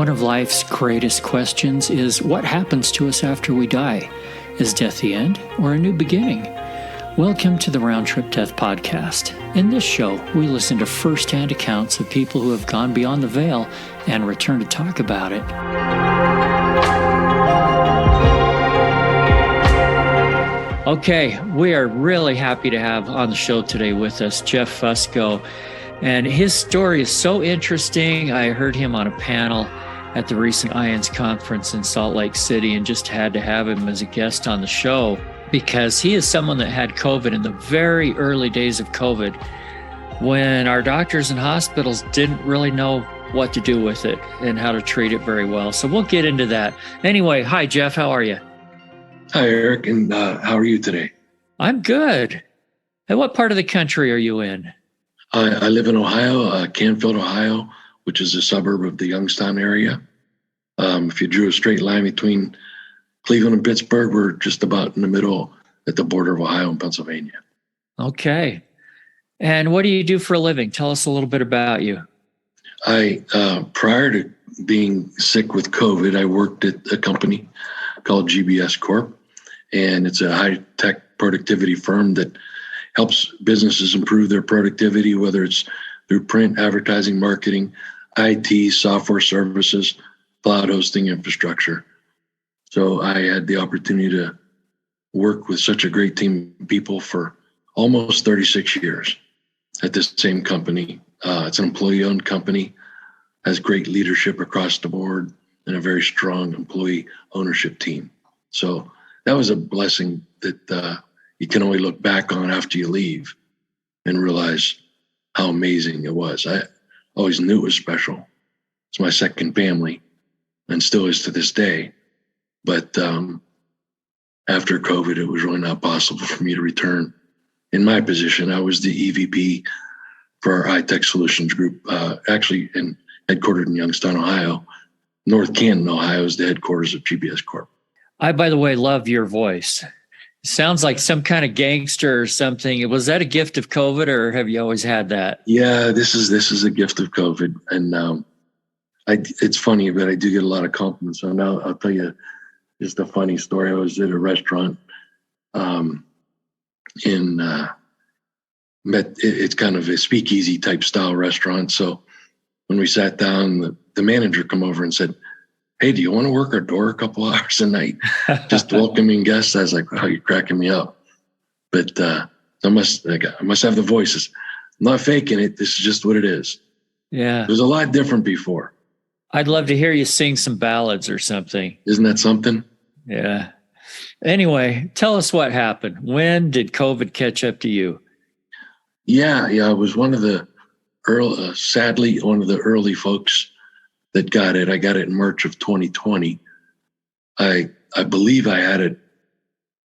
One of life's greatest questions is what happens to us after we die? Is death the end or a new beginning? Welcome to the Round Trip Death Podcast. In this show, we listen to first-hand accounts of people who have gone beyond the veil and return to talk about it. Okay, we are really happy to have on the show today with us Jeff Fusco. And his story is so interesting. I heard him on a panel at the recent IONS conference in Salt Lake City and just had to have him as a guest on the show because he is someone that had COVID in the very early days of COVID when our doctors and hospitals didn't really know what to do with it and how to treat it very well. So we'll get into that. Anyway, hi, Jeff. How are you? Hi, Eric. And how are you today? I'm good. And what part of the country are you in? I live in Ohio, Canfield, Ohio, which is a suburb of the Youngstown area. If you drew a straight line between Cleveland and Pittsburgh, we're just about in the middle at the border of Ohio and Pennsylvania. Okay. And what do you do for a living? Tell us a little bit about you. Prior to being sick with COVID, I worked at a company called GBS Corp. And it's a high-tech productivity firm that helps businesses improve their productivity, whether it's through print, advertising, marketing, IT, software services, cloud hosting infrastructure. So I had the opportunity to work with such a great team of people for almost 36 years at this same company. It's an employee-owned company, has great leadership across the board, and a very strong employee ownership team. So that was a blessing that you can only look back on after you leave and realize how amazing it was. I always knew it was special. It's my second family and still is to this day. But after COVID, it was really not possible for me to return. In my position, I was the EVP for our high-tech solutions group, actually headquartered in Youngstown, Ohio. North Canton, Ohio is the headquarters of GBS Corp. I, by the way, love your voice. It sounds like some kind of gangster or something. Was that a gift of COVID or have you always had that? Yeah, this is a gift of COVID. And it's funny, but I do get a lot of compliments. So now I'll tell you just a funny story. I was at a restaurant it's kind of a speakeasy type style restaurant. So when we sat down, the manager come over and said, "Hey, do you want to work our door a couple hours a night? Just welcoming guests." I was like, "Oh, you're cracking me up." But I must have the voices. I'm not faking it. This is just what it is. Yeah. It was a lot different before. I'd love to hear you sing some ballads or something. Isn't that something? Yeah. Anyway, tell us what happened. When did COVID catch up to you? Yeah. I was one of the early folks that got it. I got it in March of 2020. I believe I had it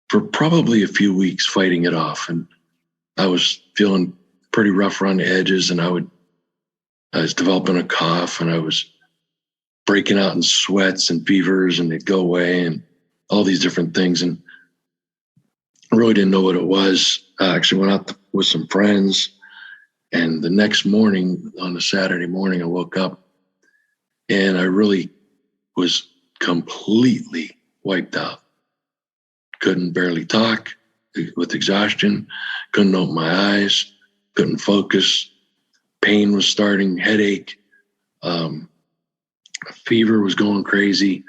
for probably a few weeks fighting it off. And I was feeling pretty rough around the edges and I was developing a cough and I was breaking out in sweats and fevers and it'd go away and all these different things. And I really didn't know what it was. I actually went out with some friends and the next morning, on a Saturday morning, I woke up and I really was completely wiped out. Couldn't barely talk with exhaustion, couldn't open my eyes, couldn't focus. Pain was starting, headache, fever was going crazy.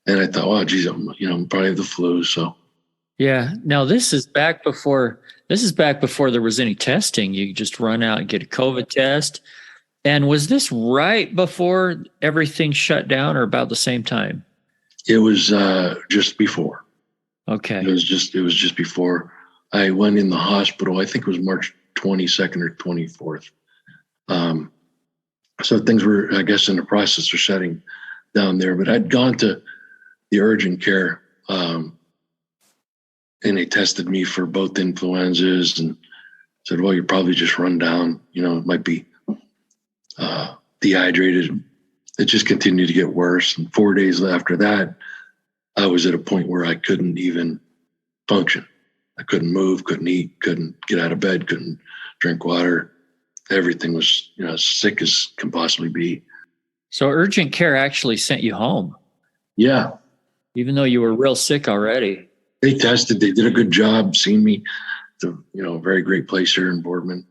And I thought, "Wow, geez, I'm probably have the flu." So yeah. Now this is back before there was any testing. You just run out and get a COVID test. And was this right before everything shut down or about the same time? It was just before. Okay. It was just before I went in the hospital. I think it was March 22nd or 24th. So things were, I guess, in the process of shutting down there. But I'd gone to the urgent care and they tested me for both influenzas and said, "Well, you're probably just run down. It might be dehydrated." It just continued to get worse. And 4 days after that, I was at a point where I couldn't even function. I couldn't move, couldn't eat, couldn't get out of bed, couldn't drink water. Everything was, as sick as can possibly be. So urgent care actually sent you home, Yeah, even though you were real sick already. they tested. They did a good job seeing me. It's a very great place here in Boardman.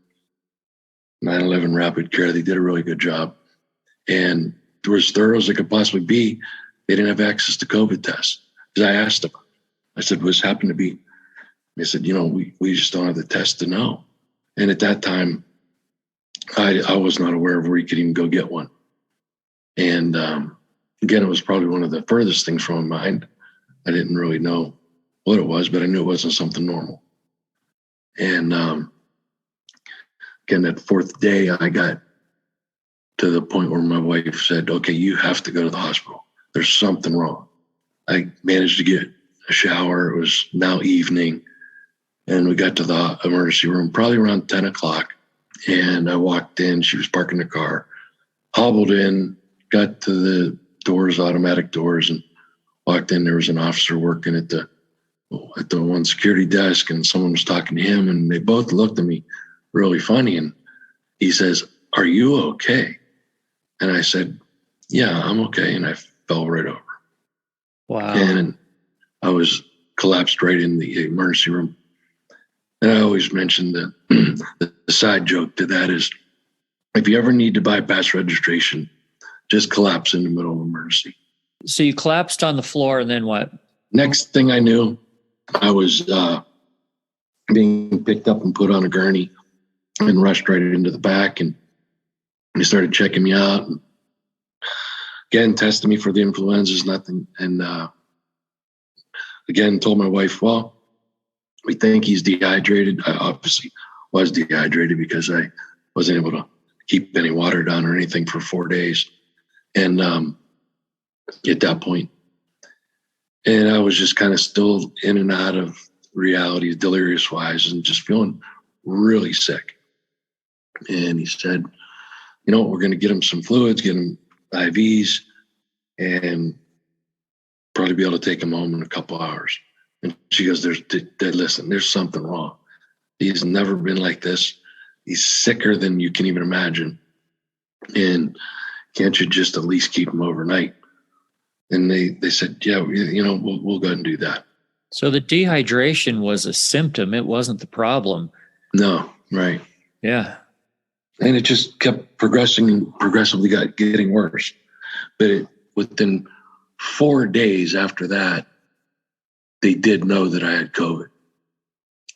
9/11 Rapid Care. They did a really good job, and they were as thorough as they could possibly be. They didn't have access to COVID tests. Because I asked them, I said, "What's happened to be?" They said, we just don't have the test to know. And at that time, I was not aware of where you could even go get one. And again, it was probably one of the furthest things from my mind. I didn't really know what it was, but I knew it wasn't something normal. And again, that fourth day, I got to the point where my wife said, "Okay, you have to go to the hospital. There's something wrong." I managed to get a shower. It was now evening. And we got to the emergency room probably around 10 o'clock. And I walked in. She was parking the car, hobbled in, got to the doors, automatic doors, and walked in. There was an officer working at the one security desk, and someone was talking to him. And they both looked at me really funny. And he says, "Are you okay?" And I said, "Yeah, I'm okay." And I fell right over. Wow. And I was collapsed right in the emergency room. And I always mention that the side joke to that is, if you ever need to bypass registration, just collapse in the middle of an emergency. So you collapsed on the floor, and then what? Next thing I knew, I was being picked up and put on a gurney and rushed right into the back. And they started checking me out. And again, tested me for the influenzas, nothing. And again, told my wife, "Well, we think he's dehydrated." I obviously was dehydrated because I wasn't able to keep any water down or anything for 4 days. And at that point, and I was just kind of still in and out of reality, delirious wise, and just feeling really sick. And he said, "We're going to get him some fluids, get him IVs, and probably be able to take him home in a couple hours." And she goes, "Listen, there's something wrong. He's never been like this. He's sicker than you can even imagine. And can't you just at least keep him overnight?" And they said, "Yeah, we'll go ahead and do that." So the dehydration was a symptom. It wasn't the problem. No, right. Yeah. And it just kept progressively getting worse. But within 4 days after that, they did know that I had COVID.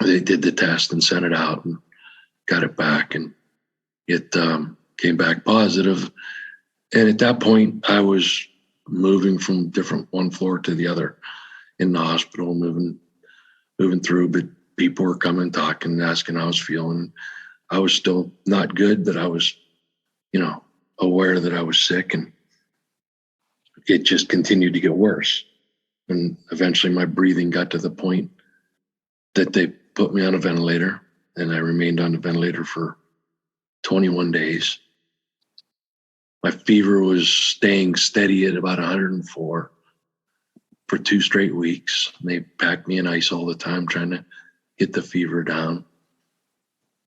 They did the test and sent it out and got it back, and it came back positive. And at that point, I was moving from one floor to the other in the hospital, moving through. But people were coming, talking, asking how I was feeling. I was still not good, but I was, aware that I was sick, and it just continued to get worse. And eventually my breathing got to the point that they put me on a ventilator, and I remained on the ventilator for 21 days. My fever was staying steady at about 104 for 2 straight weeks. And they packed me in ice all the time, trying to get the fever down.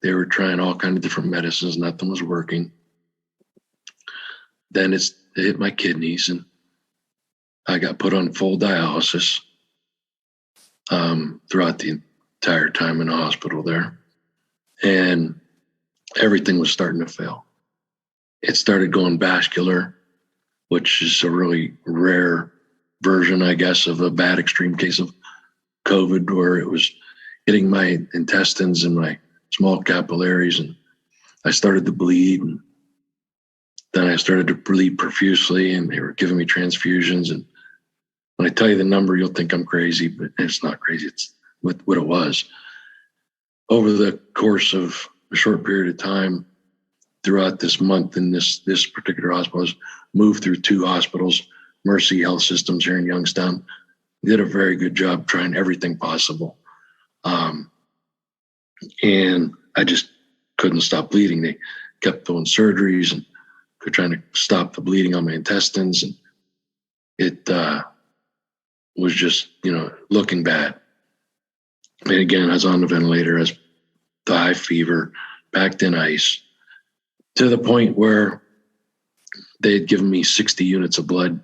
They were trying all kinds of different medicines. Nothing was working. Then it hit my kidneys, and I got put on full dialysis throughout the entire time in the hospital there. And everything was starting to fail. It started going vascular, which is a really rare version, I guess, of a bad extreme case of COVID, where it was hitting my intestines and my small capillaries, and I started to bleed. And then I started to bleed profusely, and they were giving me transfusions. And when I tell you the number, you'll think I'm crazy, but it's not crazy. It's what it was. Over the course of a short period of time, throughout this month in this particular hospital, I was moved through 2 hospitals, Mercy Health Systems here in Youngstown. They did a very good job trying everything possible. And I just couldn't stop bleeding. They kept doing surgeries and trying to stop the bleeding on my intestines. And it was just, looking bad. And again, I was on the ventilator, as the high fever, packed in ice, to the point where they had given me 60 units of blood,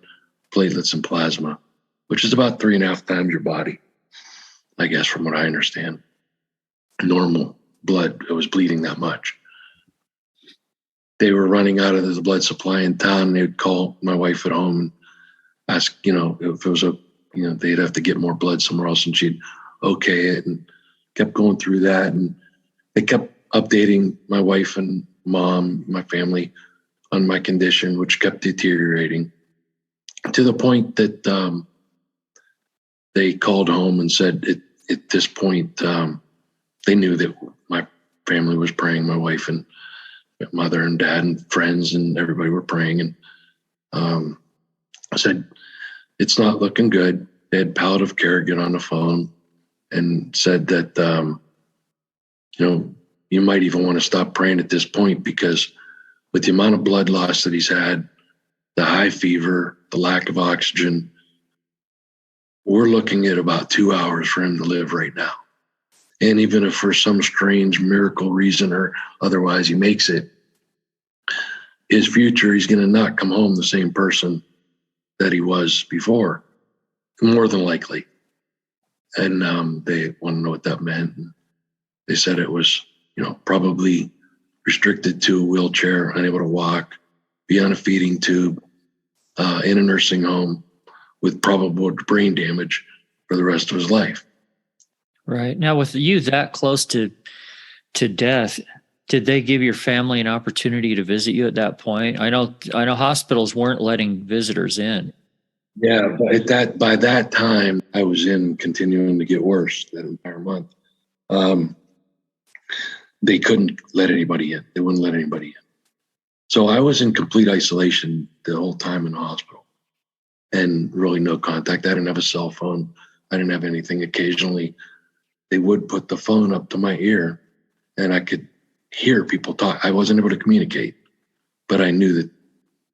platelets, and plasma, which is about 3.5 times your body, I guess, from what I understand. Normal blood, it was bleeding that much. They were running out of the blood supply in town. They would call my wife at home and ask, if it was they'd have to get more blood somewhere else, and she'd okay it, and kept going through that. And they kept updating my wife and mom, my family, on my condition, which kept deteriorating to the point that they called home and said at this point, they knew that my family was praying, my wife and mother and dad and friends and everybody were praying. And I said, it's not looking good. They had palliative care get on the phone and said that, you might even want to stop praying at this point, because with the amount of blood loss that he's had, the high fever, the lack of oxygen, we're looking at about 2 hours for him to live right now. And even if for some strange miracle reason or otherwise he makes it, his future, he's going to not come home the same person that he was before, more than likely. And they want to know what that meant. And they said it was, probably restricted to a wheelchair, unable to walk, be on a feeding tube, in a nursing home with probable brain damage for the rest of his life. Right. Now, with you that close to death, did they give your family an opportunity to visit you at that point? I know hospitals weren't letting visitors in. Yeah, but by that time, I was continuing to get worse that entire month. They couldn't let anybody in. They wouldn't let anybody in. So I was in complete isolation the whole time in the hospital, and really no contact. I didn't have a cell phone. I didn't have anything. Occasionally, they would put the phone up to my ear, and I could hear people talk. I wasn't able to communicate, but I knew that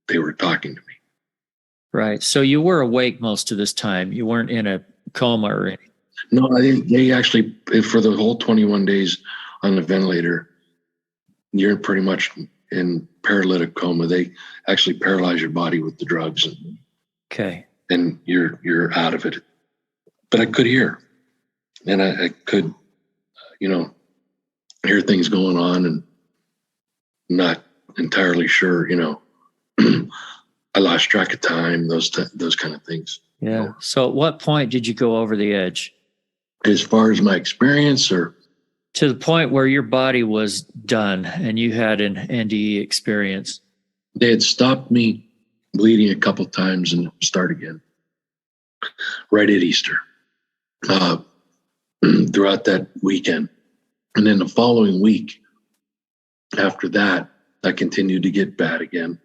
they were talking to me. Right. So you were awake most of this time. You weren't in a coma or anything. No, they actually, for the whole 21 days on the ventilator, you're pretty much in paralytic coma. They actually paralyze your body with the drugs. Okay. And you're out of it. But I could hear. And I could, hear things going on, and not entirely sure, I lost track of time, those kind of things. Yeah. So at what point did you go over the edge? As far as my experience, or? To the point where your body was done and you had an NDE experience? They had stopped me bleeding a couple times and start again right at Easter, throughout that weekend. And then the following week after that, I continued to get bad again,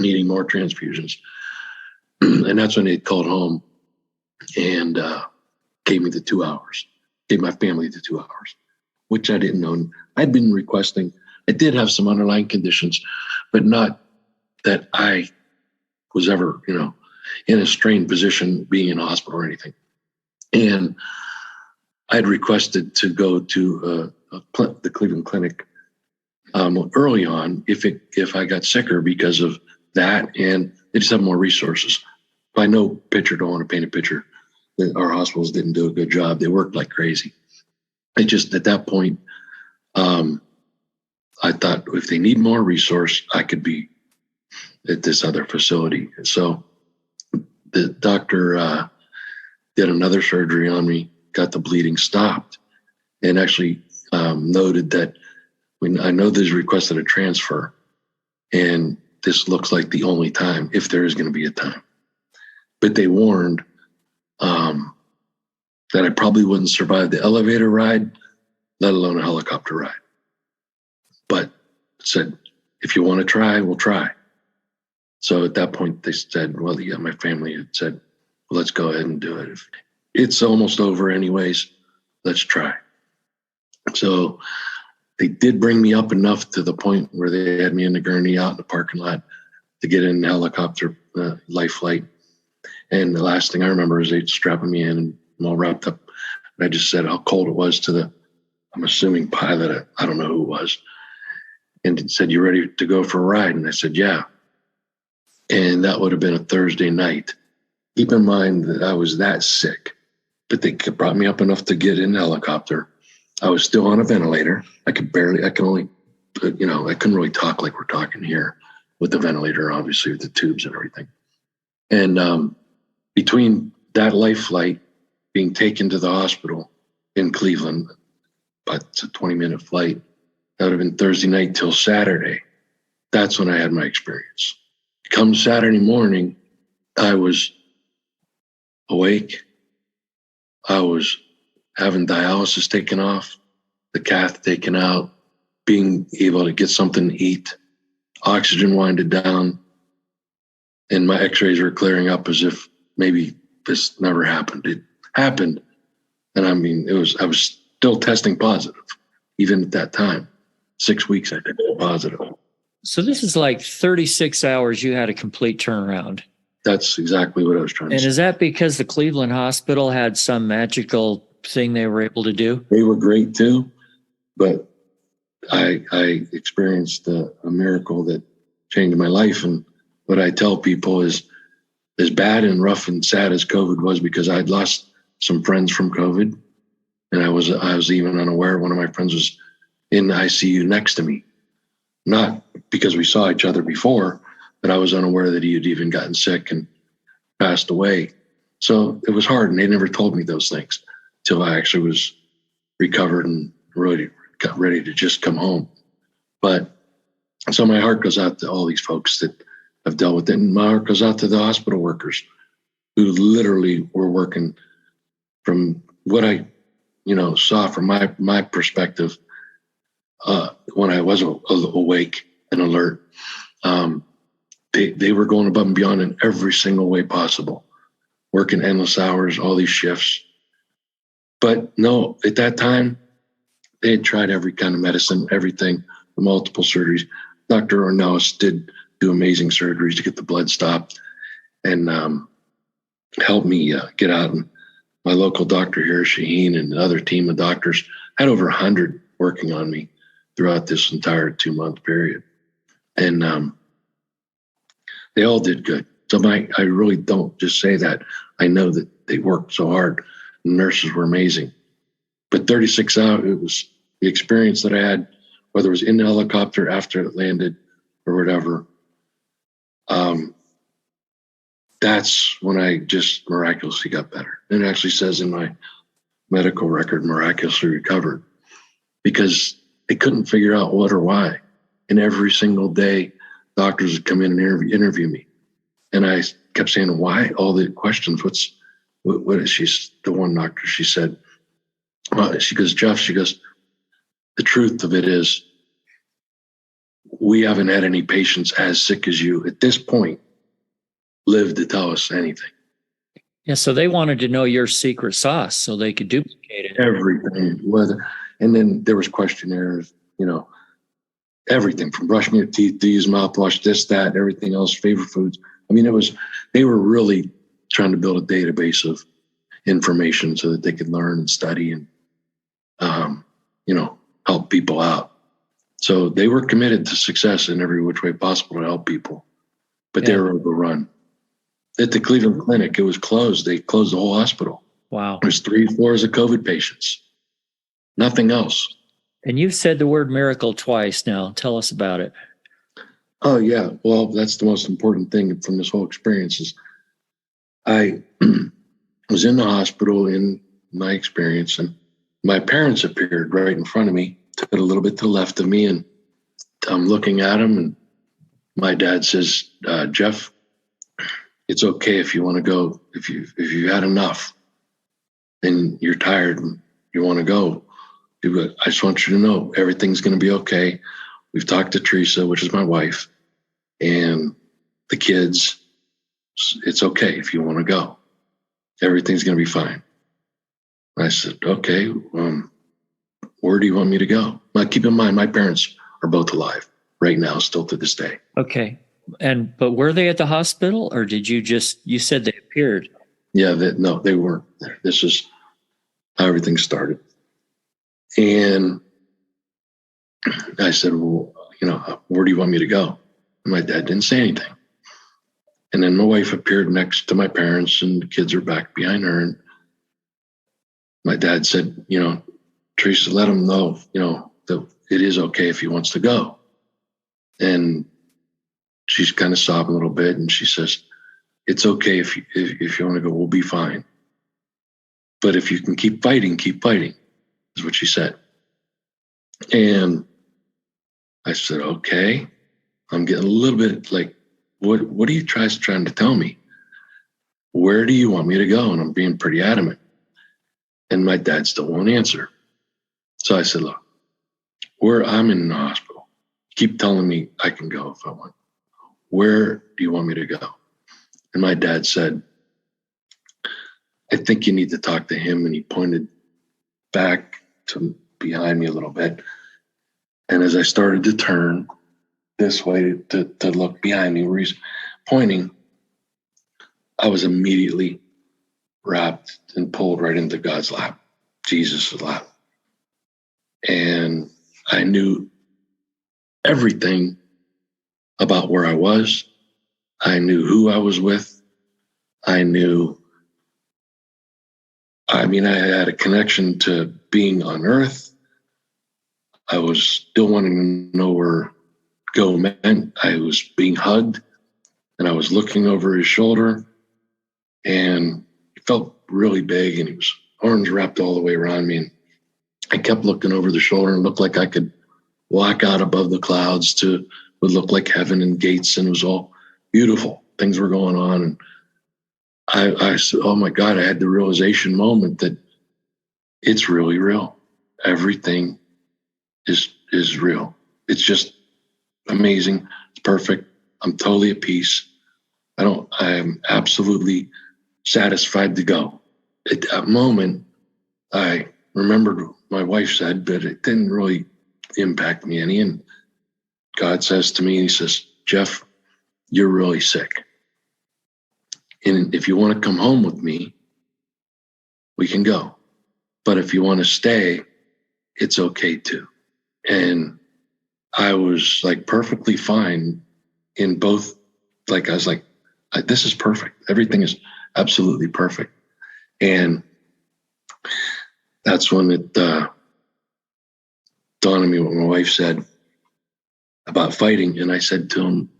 needing more transfusions. And that's when they called home and gave me the 2 hours, gave my family the 2 hours, which I didn't know. I'd been requesting. I did have some underlying conditions, but not that I was ever, in a strained position being in a hospital or anything. And I'd requested to go to the Cleveland Clinic early on if I got sicker because of that, and they just have more resources. By no picture, don't want to paint a picture that our hospitals didn't do a good job. They worked like crazy. It just, at that point, I thought if they need more resource, I could be at this other facility. So the doctor did another surgery on me, got the bleeding stopped, and actually noted that when I know there's requested a transfer, and this looks like the only time, if there is going to be a time. But they warned that I probably wouldn't survive the elevator ride, let alone a helicopter ride. But said, if you want to try, we'll try. So at that point, they said, well, yeah, my family had said, well, let's go ahead and do it. It's almost over anyways. Let's try. So they did bring me up enough to the point where they had me in the gurney out in the parking lot to get in the helicopter life flight. And the last thing I remember is they strapping me in and I'm all wrapped up. And I just said how cold it was to the, I'm assuming pilot, I don't know who it was, and it said, you ready to go for a ride? And I said, yeah. And that would have been a Thursday night. Keep in mind that I was that sick, but they brought me up enough to get in the helicopter. I was still on a ventilator. I couldn't really talk like we're talking here with the ventilator, obviously, with the tubes and everything. And between that life flight, being taken to the hospital in Cleveland, but it's a 20-minute flight, that would have been Thursday night till Saturday. That's when I had my experience. Come Saturday morning, I was awake. I was having dialysis taken off, the cath taken out, being able to get something to eat, oxygen winded down, and my x-rays were clearing up as if maybe this never happened. It happened. And I mean, I was still testing positive, even at that time. 6 weeks I tested positive. So this is like 36 hours you had a complete turnaround. That's exactly what I was trying to say. And is that because the Cleveland Hospital had some magical thing they were able to do? They were great too, but I experienced a miracle that changed my life. And what I tell people is, as bad and rough and sad as COVID was, because I'd lost some friends from COVID, and I was even unaware. One of my friends was in the ICU next to me, not because we saw each other before, but I was unaware that he had even gotten sick and passed away. So it was hard, and they never told me those things till I actually was recovered and really got ready to just come home. But so my heart goes out to all these folks that have dealt with it, and my heart goes out to the hospital workers who literally were working from what I, saw from my perspective when I was awake and alert. They were going above and beyond in every single way possible, working endless hours, all these shifts. But no, at that time, they had tried every kind of medicine, everything, the multiple surgeries. Dr. Ornelas did do amazing surgeries to get the blood stopped and helped me get out. And my local doctor here, Shaheen, and the other team of doctors had over 100 working on me throughout this entire 2-month period. And they all did good. So I really don't just say that. I know that they worked so hard. The nurses were amazing. But 36 hours, it was the experience that I had, whether it was in the helicopter after it landed or whatever. That's when I just miraculously got better. It actually says in my medical record, miraculously recovered, because they couldn't figure out what or why. And every single day, doctors would come in and interview me. And I kept saying, why? All the questions. What is she? The one doctor, she said, she goes, Jeff, the truth of it is, we haven't had any patients as sick as you at this point live to tell us anything. Yeah, so they wanted to know your secret sauce so they could duplicate it. Everything. And then there was questionnaires, everything from brushing your teeth to use mouthwash, this, that, everything else, favorite foods. I mean, they were really trying to build a database of information so that they could learn and study and, help people out. So they were committed to success in every which way possible to help people, but they were overrun. At the Cleveland Clinic, it was closed. They closed the whole hospital. Wow. There's 3 floors of COVID patients. Nothing else. And you've said the word miracle twice now. Tell us about it. Oh, yeah. Well, that's the most important thing from this whole experience is I was in the hospital in my experience, and my parents appeared right in front of me, took it a little bit to the left of me, and I'm looking at them, and my dad says, Jeff, it's okay if you want to go, if you had enough and you're tired and you want to go. I just want you to know everything's going to be okay. We've talked to Teresa, which is my wife, and the kids. It's okay if you want to go. Everything's going to be fine. I said, okay, where do you want me to go? Now, keep in mind, my parents are both alive right now, still to this day. Okay. But were they at the hospital, or did you said they appeared? Yeah, no, they weren't there. This is how everything started. And I said, well, where do you want me to go? And my dad didn't say anything. And then my wife appeared next to my parents, and the kids are back behind her. And my dad said, Teresa, let him know, that it is okay if he wants to go. And she's kind of sobbing a little bit, and she says, it's okay if you want to go, we'll be fine. But if you can keep fighting, is what she said. And I said, okay. I'm getting a little bit like, what are you trying to tell me? Where do you want me to go? And I'm being pretty adamant. And my dad still won't answer. So I said, look, I'm in the hospital. Keep telling me I can go if I want. Where do you want me to go? And my dad said, I think you need to talk to him. And he pointed back to behind me a little bit. And as I started to turn this way to look behind me where he's pointing, I was immediately wrapped and pulled right into God's lap, Jesus' lap. And I knew everything about where I was. I knew who I was with. I had a connection to being on earth. I was still wanting to know where go meant. I was being hugged, and I was looking over his shoulder, and he felt really big, and he was arms wrapped all the way around me. And I kept looking over the shoulder, and looked like I could walk out above the clouds to what looked like heaven and gates, and it was all beautiful. Things were going on. And I said, oh my God, I had the realization moment that it's really real. Everything is real. It's just amazing. It's perfect. I'm totally at peace. I am absolutely satisfied to go. At that moment, I remembered what my wife said, but it didn't really impact me any. And God says to me, he says, Jeff, you're really sick. And if you want to come home with me, we can go. But if you want to stay, it's okay too. And I was like perfectly fine in both. Like, I was like, this is perfect. Everything is absolutely perfect. And that's when it dawned on me what my wife said about fighting. And I said to him,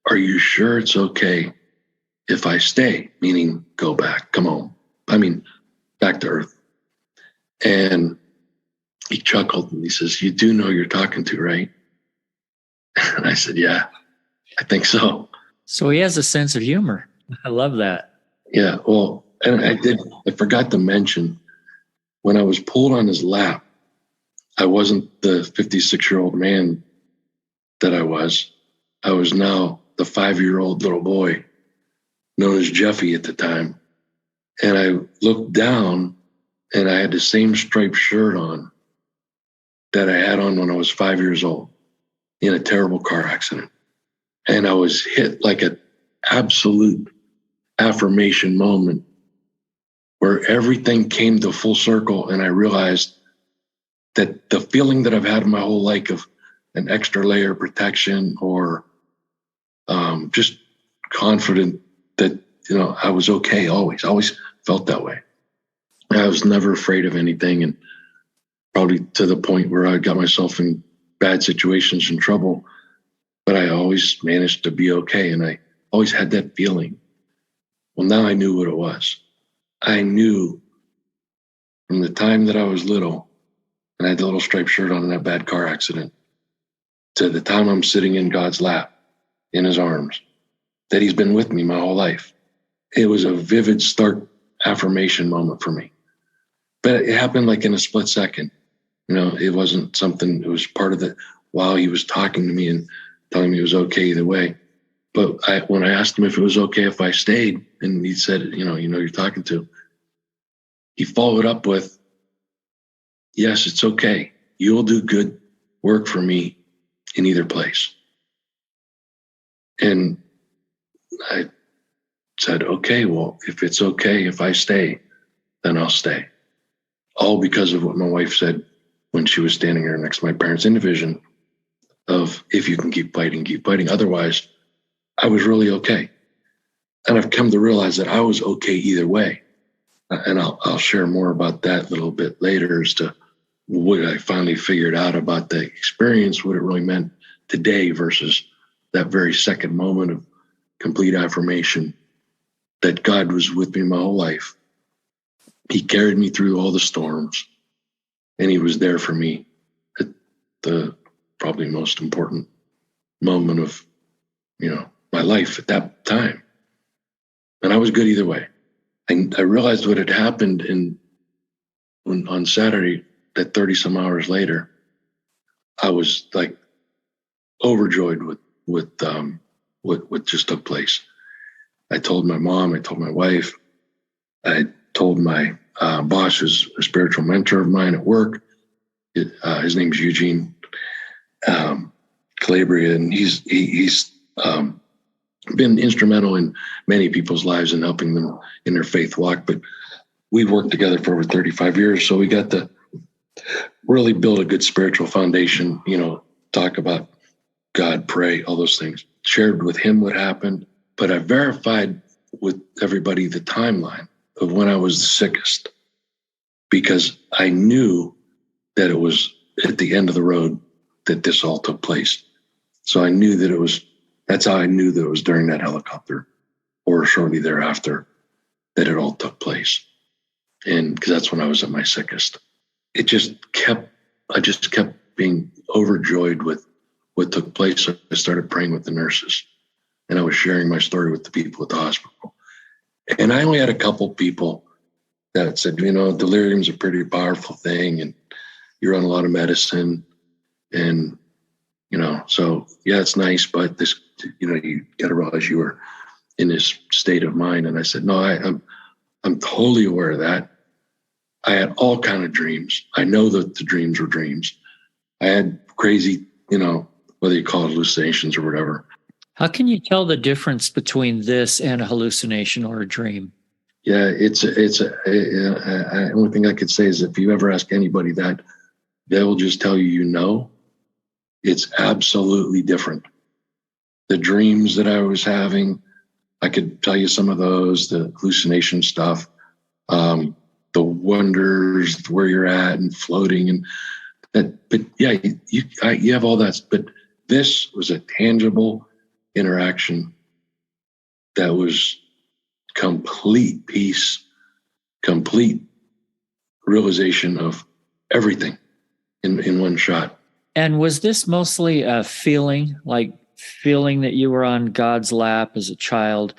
are you sure it's okay if I stay? Meaning go back, come home. Back to earth. And he chuckled and he says, you do know you're talking to, right? And I said, yeah, I think so. So he has a sense of humor. I love that. Yeah, well, and I forgot to mention, when I was pulled on his lap, I wasn't the 56-year-old man that I was. I was now the 5-year-old little boy, known as Jeffy at the time. And I looked down, and I had the same striped shirt on that I had on when I was 5 years old in a terrible car accident. And I was hit like an absolute affirmation moment where everything came to full circle. And I realized that the feeling that I've had my whole life of an extra layer of protection, or just confident that, I was okay always felt that way. I was never afraid of anything, and probably to the point where I got myself in bad situations and trouble, but I always managed to be okay. And I always had that feeling. Well, now I knew what it was. I knew from the time that I was little and I had the little striped shirt on in that bad car accident to the time I'm sitting in God's lap, in his arms, that he's been with me my whole life. It was a vivid, stark affirmation moment for me. But it happened like in a split second. It wasn't something, it was part of the, while he was talking to me and telling me it was okay either way. But when I asked him if it was okay if I stayed, and he said, you're talking to, he followed up with, yes, it's okay. You'll do good work for me in either place. And I said, okay, well, if it's okay if I stay, then I'll stay. All because of what my wife said when she was standing there next to my parents in the vision of, if you can keep fighting, keep fighting. Otherwise, I was really okay. And I've come to realize that I was okay either way. And I'll share more about that a little bit later as to what I finally figured out about the experience, what it really meant today versus that very second moment of complete affirmation that God was with me my whole life. He carried me through all the storms, and he was there for me at the probably most important moment of, my life at that time. And I was good either way. And I realized what had happened on Saturday, that 30 some hours later, I was like overjoyed with what just took place. I told my mom, I told my wife, I told my boss, who's a spiritual mentor of mine at work. His name's Eugene Calabria, and he's been instrumental in many people's lives and helping them in their faith walk. But we've worked together for over 35 years, so we got to really build a good spiritual foundation, talk about God, pray, all those things. Shared with him what happened, but I verified with everybody the timeline of when I was the sickest, because I knew that it was at the end of the road that this all took place. So I knew that's how I knew that it was during that helicopter or shortly thereafter that it all took place. And because that's when I was at my sickest. I just kept being overjoyed with what took place. So I started praying with the nurses, and I was sharing my story with the people at the hospital. And I only had a couple people that said, delirium's a pretty powerful thing, and you're on a lot of medicine, and so yeah, it's nice, but this, you got to realize you were in this state of mind. And I said, no, I'm totally aware of that. I had all kind of dreams. I know that the dreams were dreams. I had crazy, whether you call it hallucinations or whatever. How can you tell the difference between this and a hallucination or a dream? Yeah, the only thing I could say is if you ever ask anybody that, they will just tell you, it's absolutely different. The dreams that I was having, I could tell you some of those, the hallucination stuff, the wonders, where you're at and floating and that. But yeah, you have all that. But this was a tangible interaction that was complete peace, complete realization of everything in one shot. And was this mostly a feeling that you were on God's lap as a child,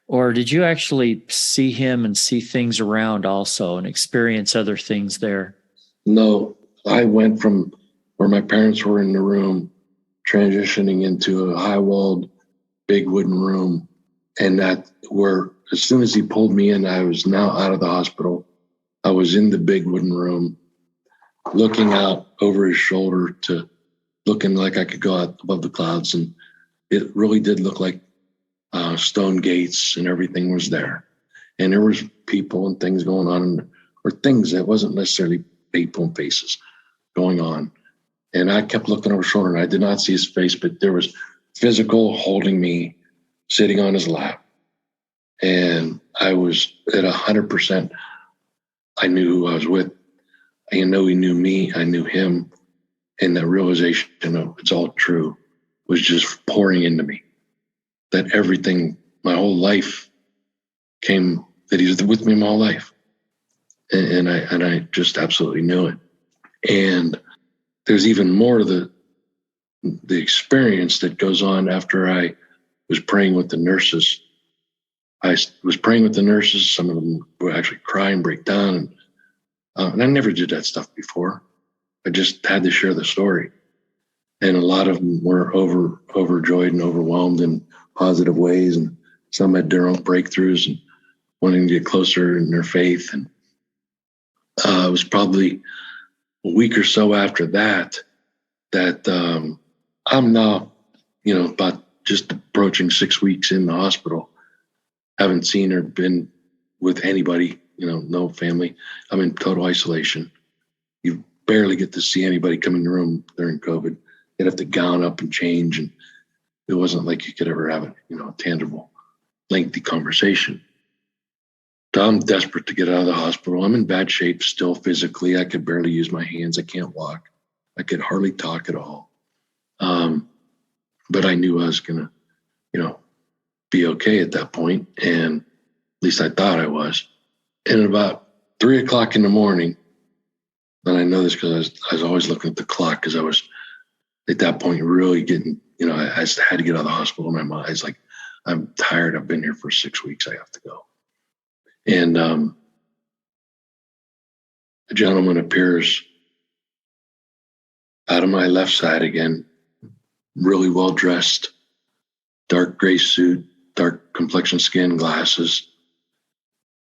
or did you actually see him and see things around also and experience other things there? No, I went from where my parents were in the room, transitioning into a high-walled, big wooden room, and that where as soon as he pulled me in, I was now out of the hospital. I was in the big wooden room, looking out over his shoulder to looking like I could go out above the clouds. And it really did look like stone gates, and everything was there. And there was people and things going on, or things that wasn't necessarily people and faces going on. And I kept looking over his shoulder, and I did not see his face, but there was physical holding me, sitting on his lap. And I was at 100%. I knew who I was with. I know he knew me. I knew him. And that realization of it's all true was just pouring into me. That everything, my whole life came, that he was with me my whole life. And I just absolutely knew it. And there's even more to the experience that goes on after I was praying with the nurses. I was praying with the nurses. Some of them were actually crying, break down. And I never did that stuff before. I just had to share the story. And a lot of them were overjoyed and overwhelmed in positive ways. And some had their own breakthroughs and wanting to get closer in their faith. And it was probably a week or so after that I'm now, about just approaching 6 weeks in the hospital. Haven't seen or been with anybody, no family. I'm in total isolation. You barely get to see anybody come in the room during COVID. You'd have to gown up and change. And it wasn't like you could ever have a tangible, lengthy conversation. So I'm desperate to get out of the hospital. I'm in bad shape still physically. I could barely use my hands. I can't walk. I could hardly talk at all. But I knew I was going to, be okay at that point. And at least I thought I was. And about 3:00 in the morning, and I know this because I was always looking at the clock because I was at that point really getting, I just had to get out of the hospital. In my mind, I was like, I'm tired. I've been here for 6 weeks. I have to go. And a gentleman appears out of my left side again, really well dressed, dark gray suit, dark complexion skin, glasses.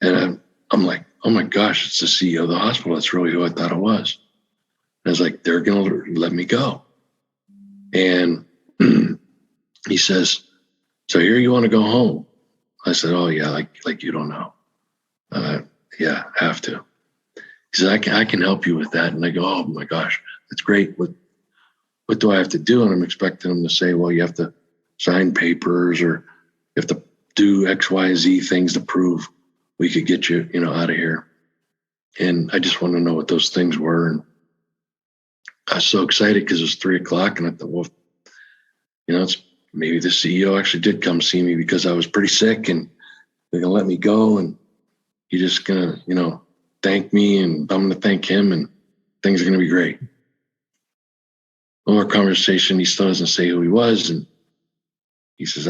And I'm like, oh my gosh, it's the CEO of the hospital. That's really who I thought it was. And I was like, they're going to let me go. And he says, so here you want to go home? I said, oh yeah, like you don't know. Yeah, have to. He said, I can help you with that. And I go, oh my gosh, that's great. What do I have to do? And I'm expecting him to say, well, you have to sign papers or you have to do X, Y, Z things to prove we could get you, out of here. And I just want to know what those things were. And I was so excited because it was 3:00 and I thought, well, it's maybe the CEO actually did come see me because I was pretty sick and they're going to let me go. And he's just going to, thank me and I'm going to thank him and things are going to be great. One more conversation. He still doesn't say who he was. And he says,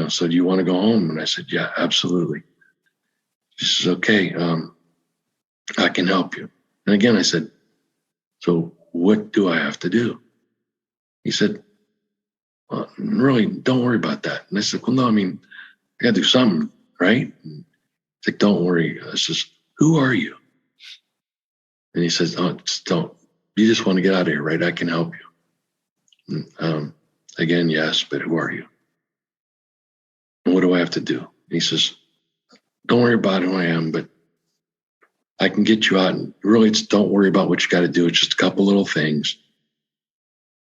so do you want to go home? And I said, yeah, absolutely. He says, okay, I can help you. And again, I said, so what do I have to do? He said, well, really, don't worry about that. And I said, well, no, I got to do something, right? And he's like, don't worry. I says, who are you? And he says, oh, don't. You just want to get out of here, right? I can help you. And, again, yes, but who are you? And what do I have to do? And he says, don't worry about who I am, but I can get you out. And really, don't worry about what you got to do. It's just a couple little things.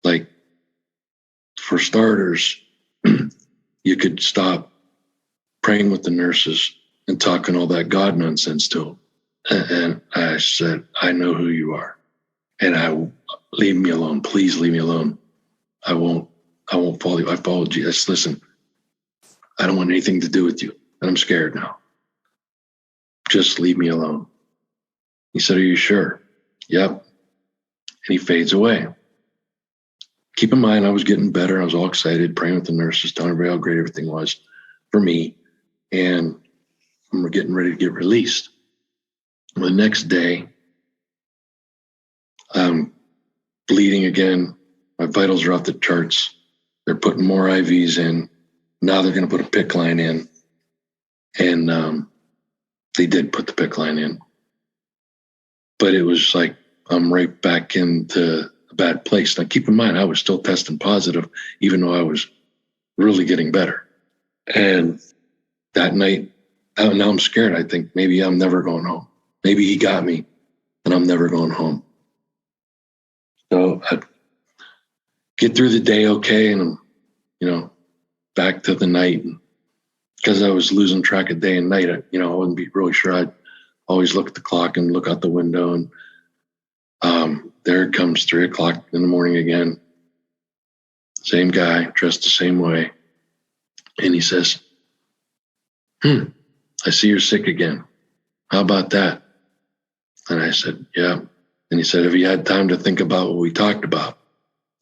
Like, for starters, you could stop praying with the nurses and talking all that God nonsense to them. And I said, I know who you are. And leave me alone. Please leave me alone. I won't follow you. I followed you. Just listen, I don't want anything to do with you. And I'm scared now. Just leave me alone. He said, are you sure? Yep. And he fades away. Keep in mind, I was getting better. I was all excited, praying with the nurses, telling everybody how great everything was for me. And we're getting ready to get released. The next day, I'm bleeding again. My vitals are off the charts. They're putting more IVs in. Now they're going to put a PICC line in. And they did put the PICC line in. But it was like I'm right back into a bad place. Now, keep in mind, I was still testing positive, even though I was really getting better. And that night, now I'm scared. I think maybe I'm never going home. Maybe he got me and I'm never going home. So I get through the day okay, and I'm, back to the night. And because I was losing track of day and night, I wouldn't be really sure. I'd always look at the clock and look out the window, and there it comes 3:00 in the morning again. Same guy, dressed the same way. And he says, I see you're sick again. How about that? And I said, yeah. And he said, have you had time to think about what we talked about?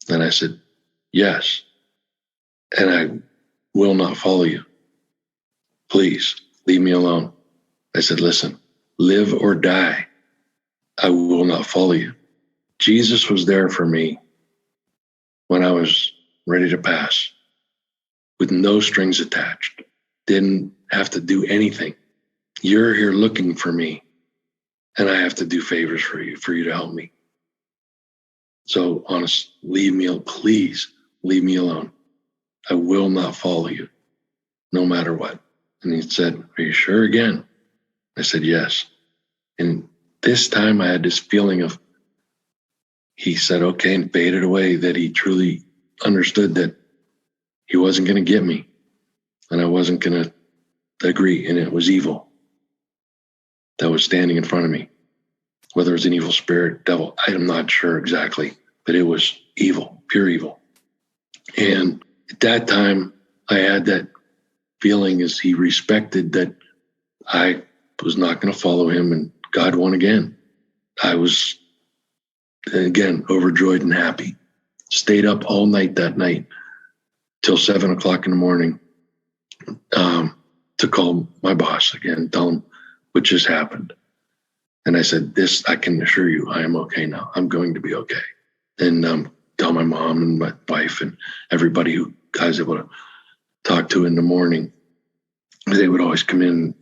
And I said, yes. And I will not follow you. Please leave me alone. I said, listen, live or die, I will not follow you. Jesus was there for me when I was ready to pass, with no strings attached. Didn't have to do anything. You're here looking for me, and I have to do favors for you to help me. So honest, please leave me alone. I will not follow you, no matter what. And he said, are you sure again? I said, yes. And this time I had this feeling of, he said, okay, and faded away, that he truly understood that he wasn't going to get me, and I wasn't going to agree. And it was evil that was standing in front of me. Whether it was an evil spirit, devil, I'm not sure exactly, but it was evil, pure evil. And at that time, I had that feeling as he respected that I was not going to follow him, and God won again. I was, again, overjoyed and happy. Stayed up all night that night till 7 o'clock in the morning to call my boss again, tell him what just happened. And I said, this, I can assure you, I am okay now. I'm going to be okay. And tell my mom and my wife and everybody who I was able to talk to in the morning. They would always come in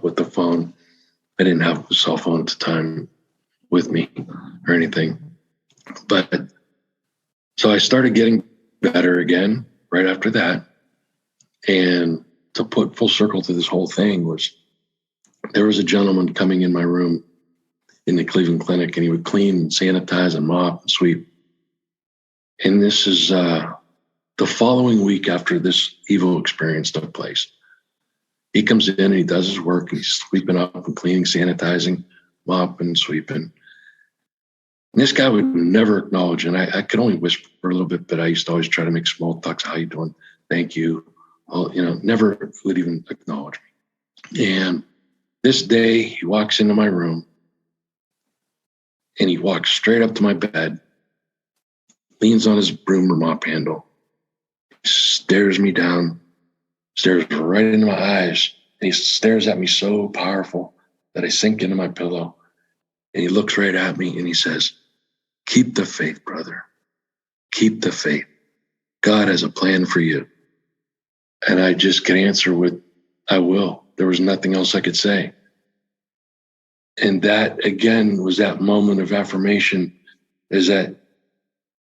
with the phone. I didn't have a cell phone at the time with me or anything. But so I started getting better again right after that. And to put full circle to this whole thing was there was a gentleman coming in my room in the Cleveland Clinic, and he would clean and sanitize and mop and sweep. And this is the following week after this evil experience took place. He comes in and he does his work. And he's sweeping up and cleaning, sanitizing, mopping, sweeping. And this guy would never acknowledge, and I could only whisper a little bit, but I used to always try to make small talks. How you doing? Thank you. Well, never would even acknowledge me. And this day he walks into my room and he walks straight up to my bed, leans on his broom or mop handle, stares me down, stares right into my eyes, and he stares at me so powerful that I sink into my pillow. And he looks right at me and he says, "Keep the faith, brother. Keep the faith. God has a plan for you." And I just could answer with, "I will." There was nothing else I could say. And that, again, was that moment of affirmation, is that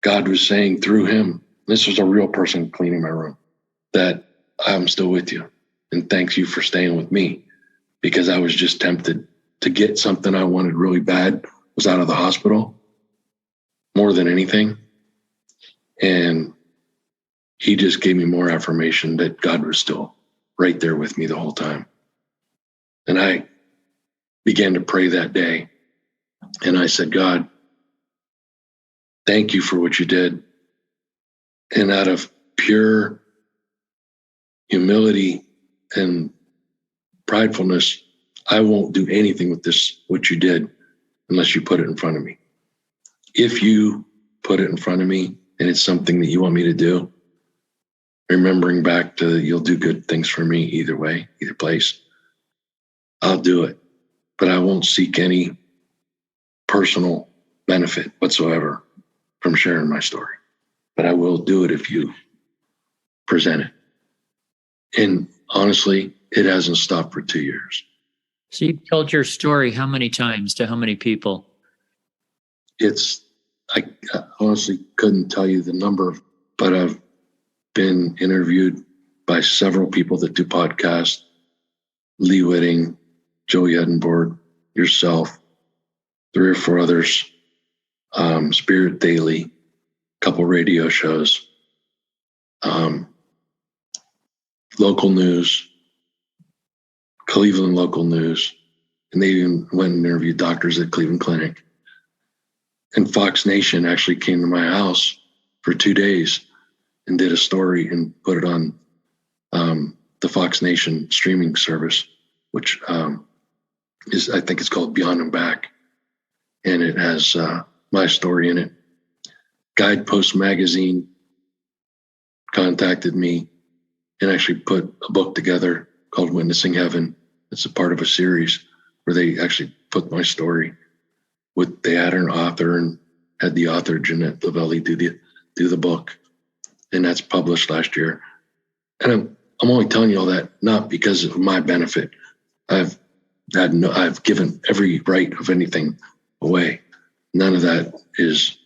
God was saying through him, this was a real person cleaning my room, that I'm still with you. And thanks you for staying with me, because I was just tempted to get something I wanted really bad, was out of the hospital more than anything. And he just gave me more affirmation that God was still right there with me the whole time. And I began to pray that day. And I said, "God, thank you for what you did." And out of pure humility and pridefulness, I won't do anything with this, what you did, unless you put it in front of me. If you put it in front of me and it's something that you want me to do, remembering back to you'll do good things for me either way, either place, I'll do it. But I won't seek any personal benefit whatsoever from sharing my story. But I will do it if you present it. And honestly, it hasn't stopped for 2 years. So you've told your story how many times to how many people? I honestly couldn't tell you the number, but I've been interviewed by several people that do podcasts, Lee Whitting, Joey Edinburgh, yourself, 3 or 4 others, Spirit Daily, a couple radio shows, local news, Cleveland local news, and they even went and interviewed doctors at Cleveland Clinic. And Fox Nation actually came to my house for 2 days and did a story and put it on the Fox Nation streaming service, which is, I think it's called Beyond and Back. And it has my story in it. Guidepost Magazine contacted me and actually put a book together called Witnessing Heaven. It's a part of a series where they actually put my story with, they had an author and had the author Jeanette Lavelli do the book. And that's published last year. And I'm only telling you all that not because of my benefit. I've given every right of anything away. None of that is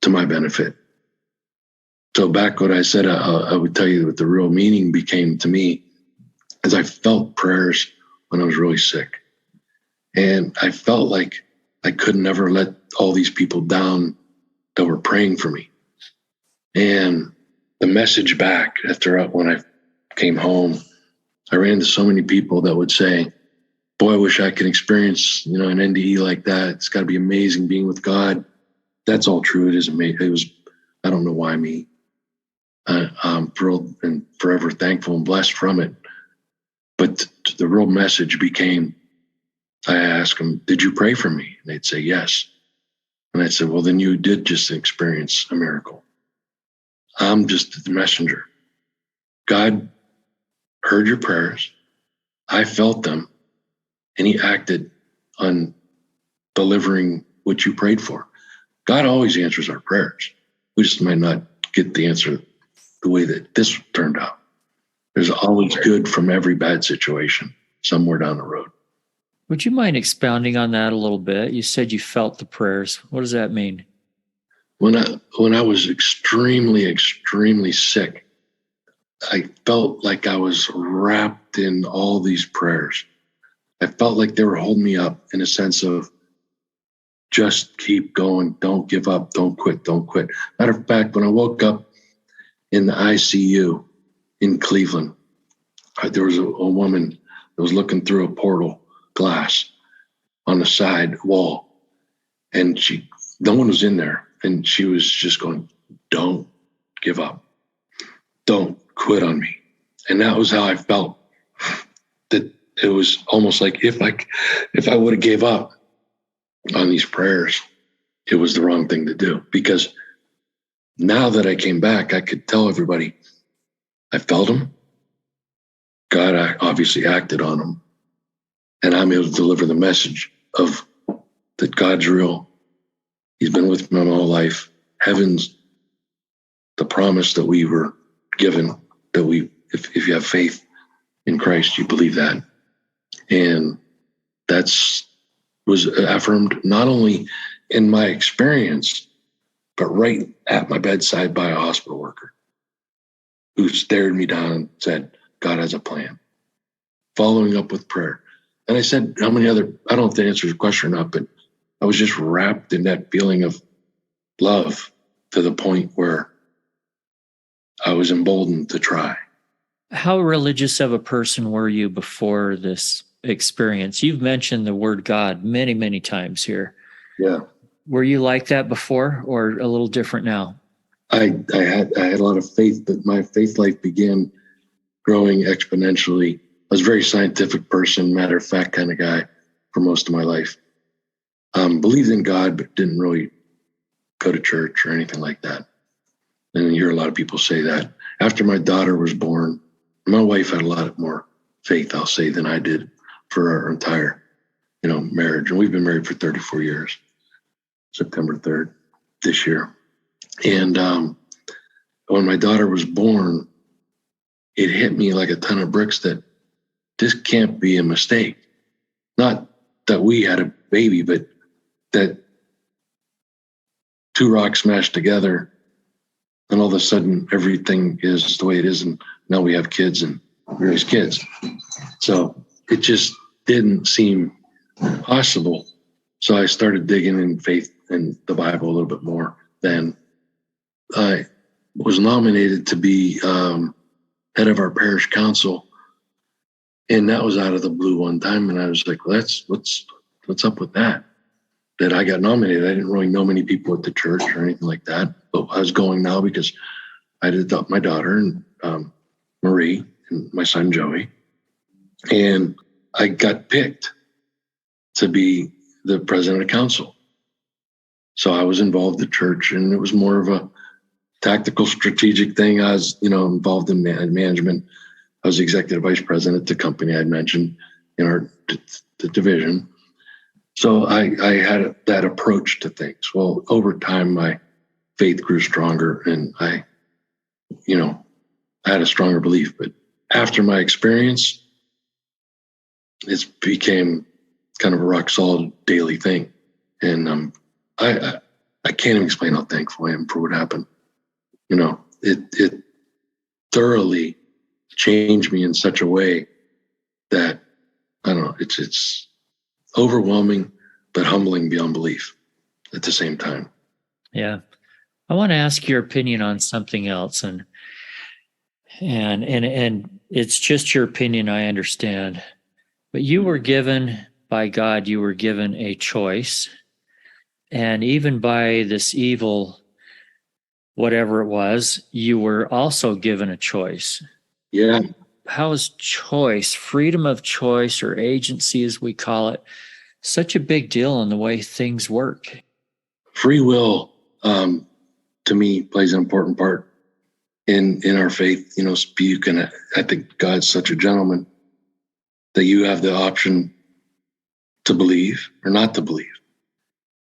to my benefit. So back what I said, I would tell you what the real meaning became to me is I felt prayers when I was really sick. And I felt like I could never let all these people down that were praying for me. And the message back after when I came home, I ran into so many people that would say, boy, I wish I could experience, an NDE like that. It's got to be amazing being with God. That's all true. It is amazing. It was, I don't know why me. I'm thrilled and forever thankful and blessed from it. But the real message became, I asked them, did you pray for me? And they'd say, yes. And I said, well, then you did just experience a miracle. I'm just the messenger. God heard your prayers. I felt them. And he acted on delivering what you prayed for. God always answers our prayers. We just might not get the answer the way that this turned out. There's always good from every bad situation somewhere down the road. Would you mind expounding on that a little bit? You said you felt the prayers. What does that mean? When I was extremely, extremely sick, I felt like I was wrapped in all these prayers. I felt like they were holding me up in a sense of just keep going, don't give up, don't quit, don't quit. Matter of fact, when I woke up in the ICU in Cleveland, there was a woman that was looking through a portal glass on the side wall, and no one was in there, and she was just going, don't give up, don't quit on me. And that was how I felt. That it was almost like if I would have gave up on these prayers, it was the wrong thing to do. Because now that I came back, I could tell everybody I felt them. God obviously acted on them. And I'm able to deliver the message of that God's real. He's been with me my whole life. Heaven's the promise that we were given, that if you have faith in Christ, you believe that. And was affirmed not only in my experience, but right at my bedside by a hospital worker who stared me down and said, God has a plan. Following up with prayer. And I said, I don't know if that answers your question or not, but I was just wrapped in that feeling of love to the point where I was emboldened to try. How religious of a person were you before this experience? You've mentioned the word God many, many times here. Yeah. Were you like that before or a little different now? I had a lot of faith, but my faith life began growing exponentially. I was a very scientific person, matter of fact kind of guy for most of my life. Believed in God, but didn't really go to church or anything like that. And you hear a lot of people say that. After my daughter was born, my wife had a lot more faith, I'll say, than I did for our entire, marriage. And we've been married for 34 years, September 3rd this year. And when my daughter was born, it hit me like a ton of bricks that this can't be a mistake. Not that we had a baby, but that two rocks smashed together and all of a sudden everything is the way it is. And now we have kids and we raise kids. So it just didn't seem possible. So I started digging in faith in the Bible a little bit more. Then I was nominated to be head of our parish council. And that was out of the blue one time. And I was like, well, what's up with that? That I got nominated. I didn't really know many people at the church or anything like that. But I was going now because I did adopt my daughter and Marie and my son Joey. And I got picked to be the president of council. So I was involved at church, and it was more of a tactical, strategic thing. I was, involved in management. I was executive vice president at the company I'd mentioned in the division. So I had that approach to things. Well, over time, my faith grew stronger, and I had a stronger belief. But after my experience, it became kind of a rock solid daily thing. And I can't even explain how thankful I am for what happened. It thoroughly changed me in such a way that, I don't know, it's overwhelming, but humbling beyond belief at the same time. Yeah. I want to ask your opinion on something else. And And it's just your opinion, I understand. But you were given by God, you were given a choice. And even by this evil, whatever it was, you were also given a choice. Yeah. How is choice, freedom of choice, or agency as we call it, such a big deal in the way things work? Free will, to me, plays an important part in our faith. I think God's such a gentleman that you have the option to believe or not to believe.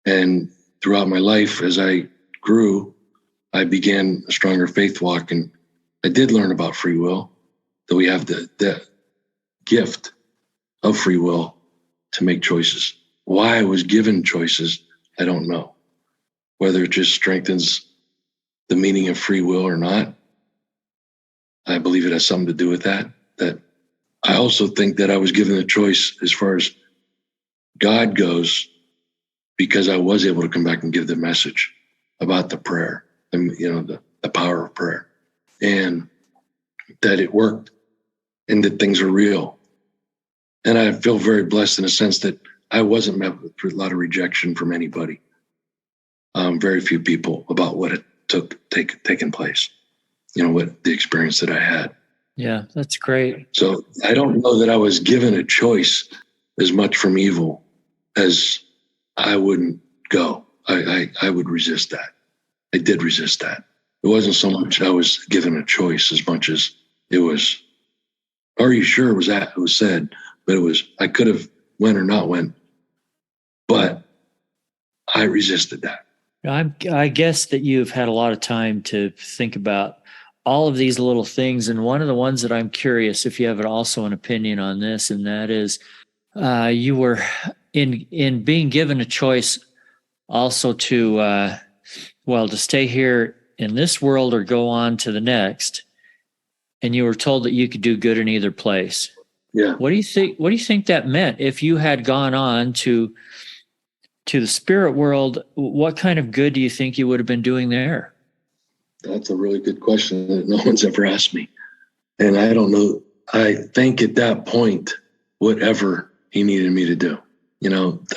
And throughout my life, as I grew, I began a stronger faith walk, and I did learn about free will, that we have the gift of free will to make choices. Why I was given choices, I don't know. Whether it just strengthens the meaning of free will or not, I believe it has something to do with that. That I also think that I was given a choice as far as God goes, because I was able to come back and give the message about the prayer, and the power of prayer, and that it worked, and that things are real. And I feel very blessed in a sense that I wasn't met with a lot of rejection from anybody. Very few people about what it took taking place. What the experience that I had. Yeah, that's great. So I don't know that I was given a choice as much from evil as I wouldn't go. I would resist that. I did resist that. It wasn't so much I was given a choice as much as it was, are you sure it was said, but it was, I could have went or not went, but I resisted that. I guess that you've had a lot of time to think about all of these little things. And one of the ones that I'm curious if you have also an opinion on this, and that is you were in being given a choice also to stay here in this world or go on to the next. And you were told that you could do good in either place. Yeah. What do you think that meant? If you had gone on to the spirit world, what kind of good do you think you would have been doing there? That's a really good question that no one's ever asked me. And I don't know. I think at that point, whatever he needed me to do,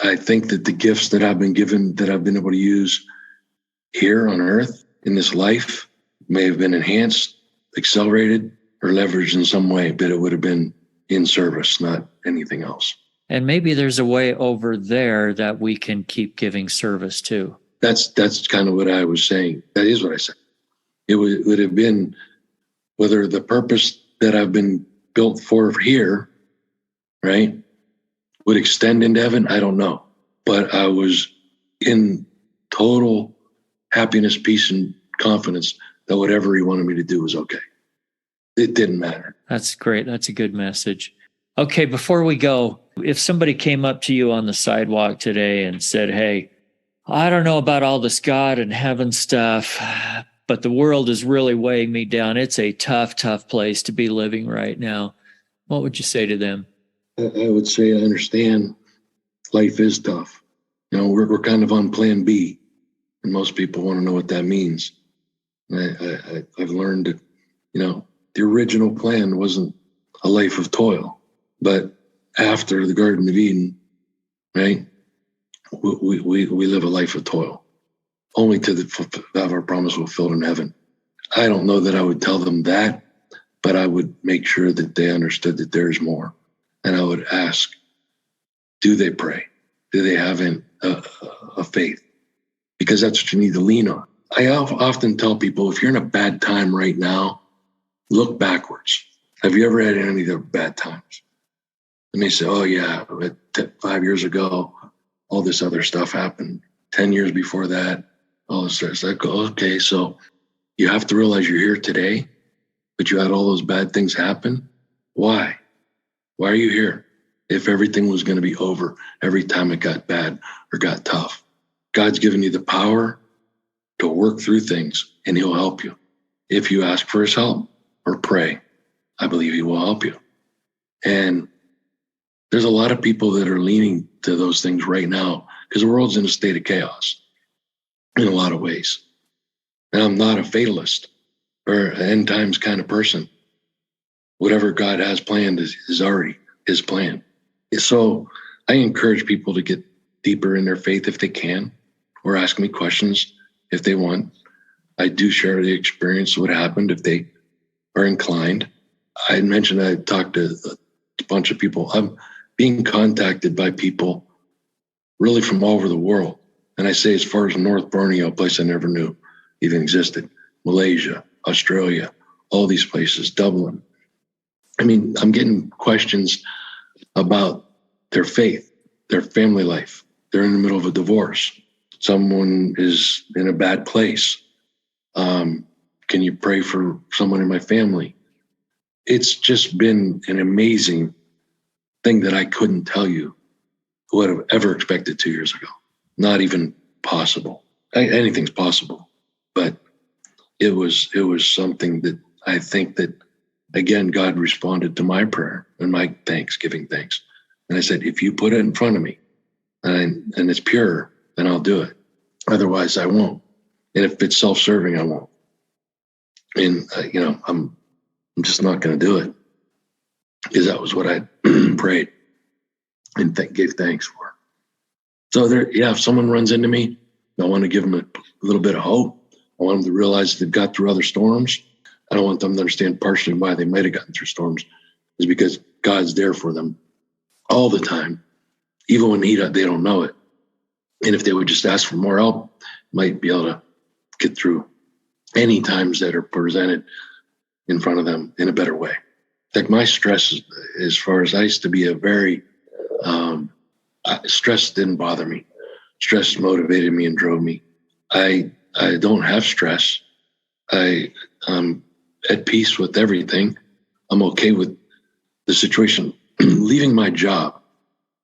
I think that the gifts that I've been given, that I've been able to use here on earth in this life, may have been enhanced, accelerated, or leveraged in some way, but it would have been in service, not anything else. And maybe there's a way over there that we can keep giving service to. That's kind of what I was saying. That is what I said. It would have been whether the purpose that I've been built for here, right, would extend into heaven. I don't know. But I was in total happiness, peace, and confidence that whatever he wanted me to do was okay. It didn't matter. That's great. That's a good message. Okay, before we go, if somebody came up to you on the sidewalk today and said, hey, I don't know about all this God and heaven stuff, but the world is really weighing me down. It's a tough, tough place to be living right now. What would you say to them? I would say I understand life is tough. We're kind of on plan B, and most people want to know what that means. And I've learned that, the original plan wasn't a life of toil, but after the Garden of Eden, right, we live a life of toil, only to have our promise fulfilled in heaven. I don't know that I would tell them that, but I would make sure that they understood that there's more. And I would ask, do they pray? Do they have a faith? Because that's what you need to lean on. I often tell people, if you're in a bad time right now, look backwards. Have you ever had any of the bad times? And they say, oh yeah, 5 years ago, all this other stuff happened. 10 years before that, all this stuff. It's like, okay, so you have to realize you're here today, but you had all those bad things happen. Why? Why are you here? If everything was going to be over every time it got bad or got tough. God's given you the power to work through things, and he'll help you. If you ask for his help or pray, I believe he will help you. And there's a lot of people that are leaning to those things right now because the world's in a state of chaos in a lot of ways. And I'm not a fatalist or an end times kind of person. whatever God has planned is already his plan. So I encourage people to get deeper in their faith if they can, or ask me questions if they want. I do share the experience of what happened if they are inclined. I mentioned I talked to a bunch of people. I'm being contacted by people really from all over the world. And I say as far as North Borneo, a place I never knew even existed, Malaysia, Australia, all these places, Dublin. I mean, I'm getting questions about their faith, their family life. They're in the middle of a divorce. Someone is in a bad place. Can you pray for someone in my family? It's just been an amazing thing that I couldn't tell you would have ever expected 2 years ago. Not even possible. Anything's possible, but it was something that I think that, again, God responded to my prayer and my thanksgiving thanks. And I said, if you put it in front of me and it's pure, then I'll do it. Otherwise, I won't. And if it's self-serving, I won't. And I'm just not going to do it, because that was what I prayed and gave thanks for. So if someone runs into me, I want to give them a little bit of hope. I want them to realize they've got through other storms. I don't want them to understand partially why they might have gotten through storms is because God's there for them all the time, even when they don't know it. And if they would just ask for more help, might be able to get through any times that are presented in front of them in a better way. Like my stress, as far as I used to be a very, stress didn't bother me. Stress motivated me and drove me. I don't have stress. I'm at peace with everything. I'm okay with the situation. Leaving my job,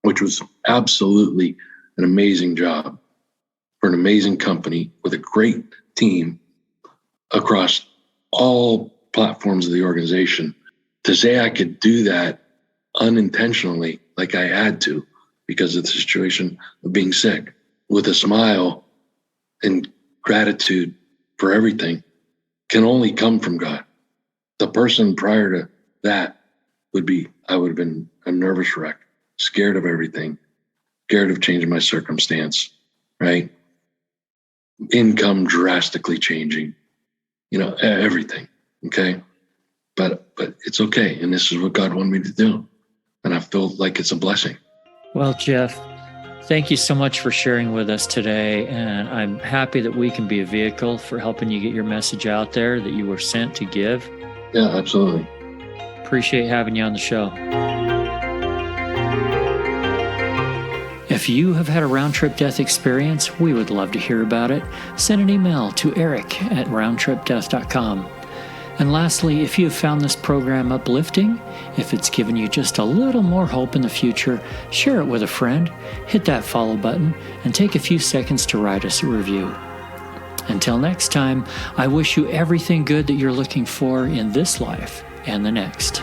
which was absolutely an amazing job for an amazing company with a great team across all platforms of the organization, to say I could do that unintentionally, like I had to, because of the situation of being sick, with a smile and gratitude for everything, can only come from God. The person prior to that I would have been a nervous wreck, scared of everything, scared of changing my circumstance, right? Income drastically changing, everything. Okay. But it's okay. And this is what God wanted me to do. And I feel like it's a blessing. Well, Jeff, thank you so much for sharing with us today. And I'm happy that we can be a vehicle for helping you get your message out there that you were sent to give. Yeah, absolutely. Appreciate having you on the show. If you have had a round-trip death experience, we would love to hear about it. Send an email to eric@roundtripdeath.com. And lastly, if you have found this program uplifting, if it's given you just a little more hope in the future, share it with a friend, hit that follow button, and take a few seconds to write us a review. Until next time, I wish you everything good that you're looking for in this life and the next.